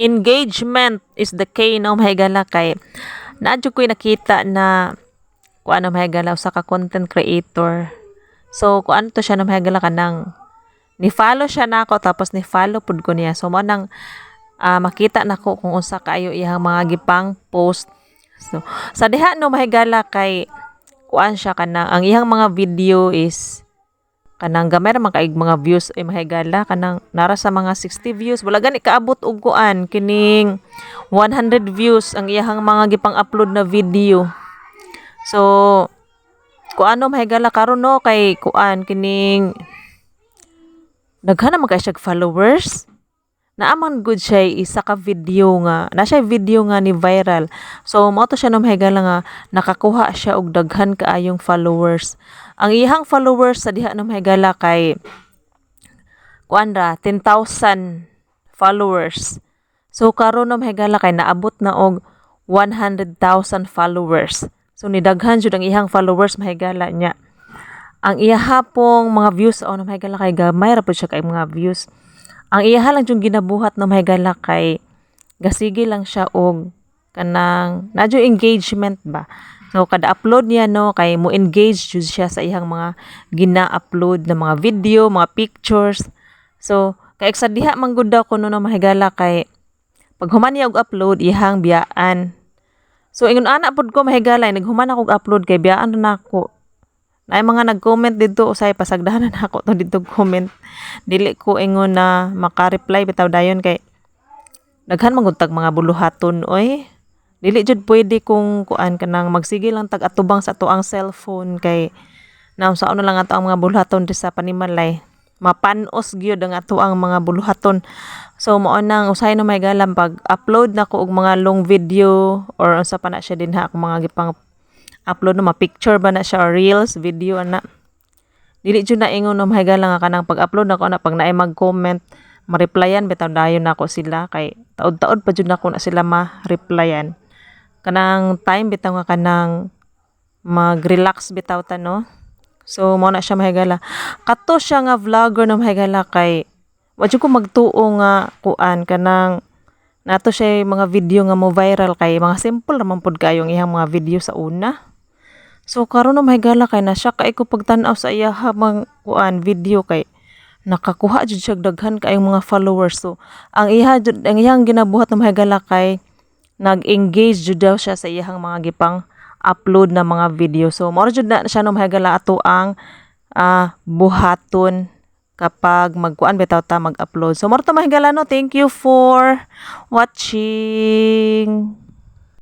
engagement is the key no mahigala kay naadyo ko'y nakita na kung ano mahigala sa ka content creator. So kung ano to siya no mahigala kanang ni-follow siya nako tapos ni-follow pud ko niya. So mo nang makita nako kung unsa kaayo iyang mga gipang post. So sa diha no mahigala kay kuan siya kanang ang iyang mga video is kanang gamay ra man kaig mga views ay mahigala kanang nara sa mga 60 views wala gani kaabot og kuan kining 100 views ang iyang mga gipang upload na video. So kuano mahigala karon no kay kuan kining daghan naman kay siya followers. Naaman good siya isa ka video nga na siya video nga ni viral. So mo to siya no mahigala nga nakakuha siya og daghan kaayong followers. Ang iyang followers sa diha no mahigala kay kuan ra 10,000 followers. So karon no mahigala kay naabot na og 100,000 followers. So nidaghan jud ang iyang followers mahigala niya. Ang iyaha pong mga views o no mahigala kay gamay ra pud siya kay mga views. Ang iyaha lang yung ginabuhat no mahigala kay gasigi lang siya og kanang nadyo engagement ba. So kada upload niya no kay mo engage jud siya sa iyang mga gina-upload na mga video, mga pictures. So kay sa diha man gud daw kuno no mahigala kay pag human niya og upload iyang biyaan. So ingon ana pud ko mahigala naghuman ako og upload kay biyaan na nako. Na mga nag-comment dito usay pasagdahan na ako to dito comment. Dili ko ingon na maka-reply bitaw dayon kay daghan man gud tag mga buluhaton oy. Dili jud pwede kung kuan kanang magsige lang tag atubang sa tuang cellphone kay naon sa ano lang ato ang mga buluhaton sa panimalay. Mapanos gyud ang ato ang mga buluhaton. So mao nang usay na may galam pag upload nako og mga long video or unsa pa na siya dinha akong mga gipang upload no ma-picture ba na siya or reels, video ana. Dili jud na ingon no mahigala nga kanang pag-upload nako na pag naay mag-comment, ma-replyan bitaw dayon nako sila kay taod-taod pa jud nako na sila ma-replyan. Kanang time bitaw nga kanang mag-relax bitaw ta no. So mo na siya mahigala. Kato siya nga vlogger no mahigala kay wa jud ko magtuo nga kuan kanang nato siya mga video nga mo viral kay mga simple raman pud kayo ang iyang mga video sa una. So karon no mahigala kay na siya kay ko pagtan-aw sa iya mga kuan video kay nakakuha jud siya daghan kaayong mga followers. So ang iyang ginabuhat no mahigala kay nag-engage jud daw siya sa iyang mga gipang upload na mga video. So mao jud na siya no mahigala ato ang buhaton kapag magkuan bitaw ta mag-upload. So mao to mahigala no. Thank you for watching.